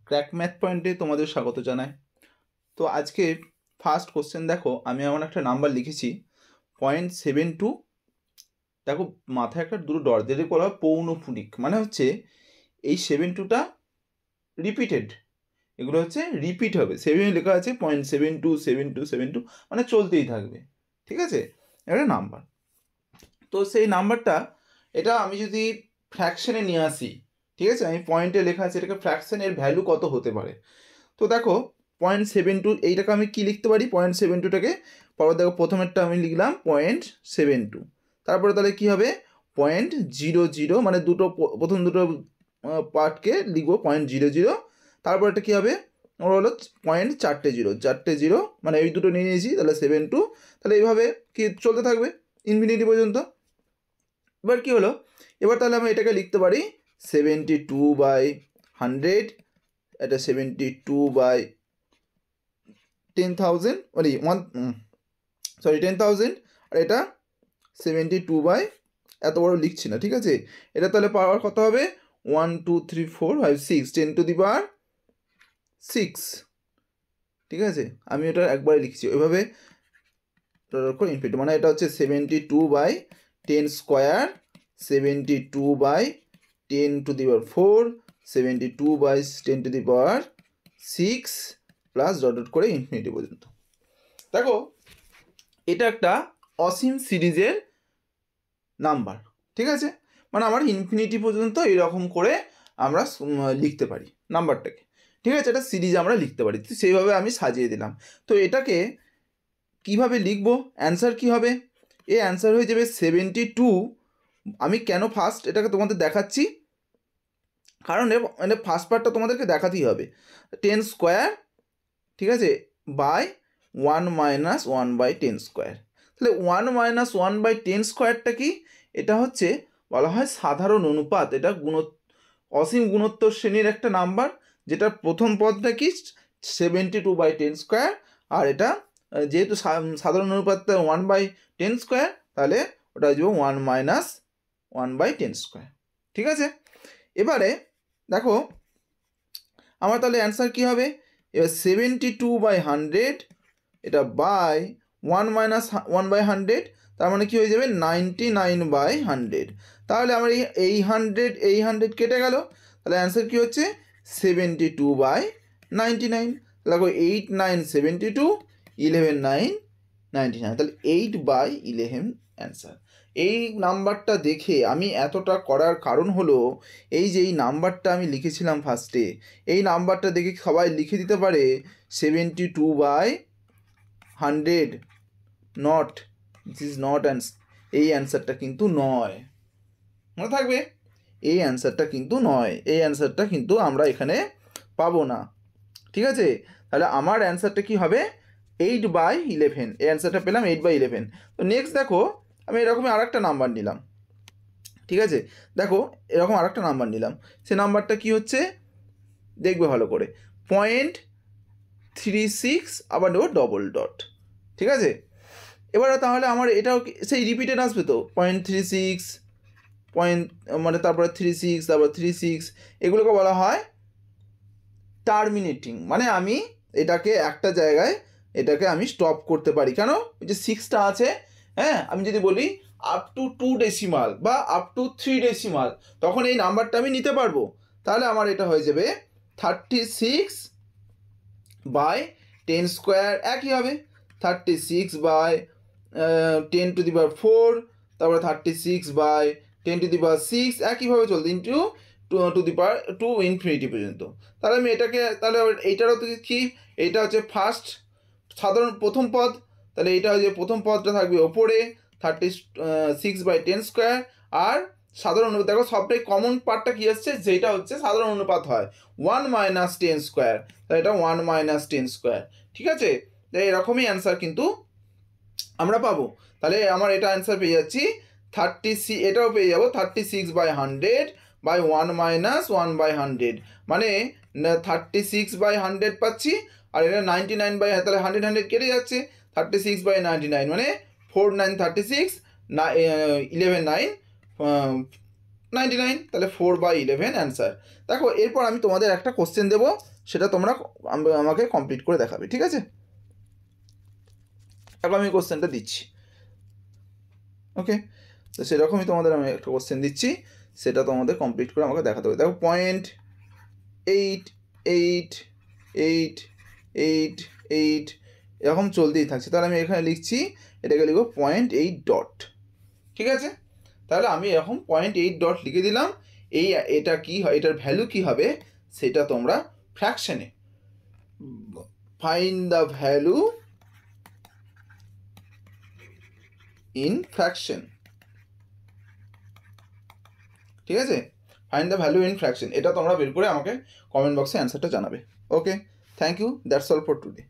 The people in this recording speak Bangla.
ক্র্যাক ম্যাথ পয়েন্টে তোমাদের স্বাগত জানাই। তো আজকে ফার্স্ট কোশ্চেন দেখো, আমি এমন একটা নাম্বার লিখেছি 0.72। দেখো মাথায় একটা দুটো ডট দিয়ে বলা হয় পৌনঃপুনিক, মানে হচ্ছে এই 72টা রিপিটেড, এগুলো হচ্ছে রিপিট হবে। 7 লেখা আছে 0.727272, মানে চলতেই থাকবে। ঠিক আছে, একটা নাম্বার। তো সেই নাম্বারটা, এটা আমি যদি ফ্র্যাকশনে নিয়ে আসি, ঠিক আছে, আমি পয়েন্টে লেখা আছে এটাকে ফ্র্যাকশনের ভ্যালু কত হতে পারে। তো দেখো 0.72, এইটাকে আমি কি লিখতে পারি, 0.72টাকে পরে দেখো প্রথমেরটা আমি লিখলাম 0.72, তারপরে তাহলে কি হবে 0.00, মানে প্রথম দুটো পার্টকে লিখবো 0.00, তারপরেটা কি হবে আমার হলো 0.40, মানে এই দুটো নিয়ে নিয়েছি, তাহলে 72, তাহলে এইভাবে কি চলতে থাকবে ইনফিনিটি পর্যন্ত। এবার কি হলো, এবার তাহলে আমি এটাকে লিখতে পারি 72/100, এটা 72/10,000, 10,000, আর এটা 72 এত বড় লিখছি না, ঠিক আছে। এটা তাহলে পাওয়ার কত হবে 1 2 3 4 5 6, 10⁶, ঠিক আছে। আমি এটা একবারে লিখছি ওইভাবে ইনফিনিটি, মানে এটা হচ্ছে 72/10², 72/10⁴, 72/10⁶, প্লাস ডট করে ইনফিনিটি পর্যন্ত। দেখো এটা একটা অসীম সিরিজের নাম্বার, ঠিক আছে, মানে আমার ইনফিনিটি পর্যন্ত এরকম করে আমরা লিখতে পারি নাম্বারটাকে, ঠিক আছে। এটা সিরিজ আমরা লিখতে পারি, তো সেইভাবে আমি সাজিয়ে দিলাম। তো এটাকে কিভাবে লিখবো, অ্যান্সার কি হবে, এই অ্যান্সার হয়ে যাবে 72। আমি কেন ফার্স্ট এটাকে তোমাদের দেখাচ্ছি, কারণ মানে ফার্স্ট পার্টটা তোমাদেরকে দেখাতেই হবে। 10², ঠিক আছে, বাই 1 - 1/10²। তাহলে 1 - 1/10²টা কি, এটা হচ্ছে বলা হয় সাধারণ অনুপাত। এটা অসীম গুণোত্তর শ্রেণীর একটা নাম্বার, যেটা প্রথম পদটা কি 72/10², আর এটা যেহেতু সাধারণ অনুপাতটা 1/10², তাহলে ওটা হয়ে যাবে 1 - 1/10², ঠিক আছে। এবারে দেখো আমার তাহলে অ্যান্সার কী হবে, এবার 72/100, এটা বাই 1 - 1/100, তার মানে কি হয়ে যাবে 99/100। তাহলে আমার এই 100 কেটে গেল, তাহলে অ্যান্সার কী হচ্ছে 72/99। দেখো 8 9 72, 11 9 99, তাহলে 8/11 অ্যান্সার। এই নাম্বারটা দেখে আমি এতটা করার কারণ হলো, এই যে এই নাম্বারটা আমি লিখেছিলাম ফার্স্টে, এই নাম্বারটা দেখে সবাই লিখে দিতে পারে 72/100, not, this is not answer, এই অ্যান্সারটা কিন্তু নয়, মনে থাকবে, এই অ্যান্সারটা কিন্তু নয়, এই অ্যান্সারটা কিন্তু আমরা এখানে পাবো না, ঠিক আছে। তাহলে আমার অ্যান্সারটা কি হবে 8/11, এই অ্যান্সারটা পেলাম 8/11। তো নেক্সট দেখো আমি এরকমই আর একটা নাম্বার নিলাম, ঠিক আছে, দেখো এরকম আর একটা নাম্বার নিলাম, সে নাম্বারটা কি হচ্ছে দেখবে ভালো করে, 0.36, আবার নেব ডবল ডট, ঠিক আছে। এবারে তাহলে আমার এটাও সেই রিপিটেড আসবে তো 0.36 মানে তারপরে 36, তারপর 36, এগুলোকে বলা হয় টার্মিনেটিং, মানে আমি এটাকে একটা জায়গায় এটাকে আমি স্টপ করতে পারি। কেন, ওই যে 6টা আছে, হ্যাঁ, আমি যদি বলি আপ টু 2 ডেসিমাল বা আপ টু 3 ডেসিমাল, তখন এই নাম্বারটা আমি নিতে পারবো। তাহলে আমার এটা হয়ে যাবে 36/10², একই হবে 36/10⁴, তারপরে 36/10⁶, একইভাবে চলছে ইন্টু টু ইনফিনিটি পর্যন্ত। তাহলে আমি এটাকে, তাহলে এইটারও তো কি, এইটা হচ্ছে ফার্স্ট সাধারণ প্রথম পদ, তাহলে এইটা হচ্ছে প্রথম পদটা থাকবে ওপরে 36/10², আর সাধারণ অনুপাত, দেখো সবটাই কমন পার্টটা কি আসছে, যেটা হচ্ছে সাধারণ অনুপাত হয় 1 - 10², তাহলে এটা 1 - 10², ঠিক আছে। এরকমই অ্যান্সার কিন্তু আমরা পাবো। তাহলে আমার এটা অ্যান্সার পেয়ে যাচ্ছি 36, এটাও পেয়ে যাবো 36/100/1 - 1/100, মানে 36/100 পাচ্ছি, আর এটা 99, তাহলে 100 কেটে যাচ্ছে, 36/99 মানে 4 9 36, 11 9 99, তাহলে 4/11 অ্যান্সার। দেখো এরপর আমি তোমাদের একটা কোশ্চেন দেবো, সেটা তোমরা আমাকে কমপ্লিট করে দেখাবে, ঠিক আছে? এখন আমি কোশ্চেনটা দিচ্ছি, ওকে? তো সেরকমই তোমাদের আমি একটা কোশ্চেন দিচ্ছি, সেটা তোমাদের কমপ্লিট করে আমাকে দেখাতে হবে। দেখো 0.8888 এরকম চলতেই থাকছে, তাহলে আমি এখানে লিখছি, এটাকে লিখবো 0.8 ডট, ঠিক আছে? তাহলে আমি এরকম 0.8 ডট লিখে দিলাম। এটা কি হয়, এটার ভ্যালু কি হবে সেটা তোমরা ফ্র্যাকশনে find the value in fraction, ঠিক আছে? Find the value in fraction, এটা তোমরা বের করে আমাকে কমেন্ট বক্সে অ্যান্সারটা জানাবে। Okay, thank you, that's all for today.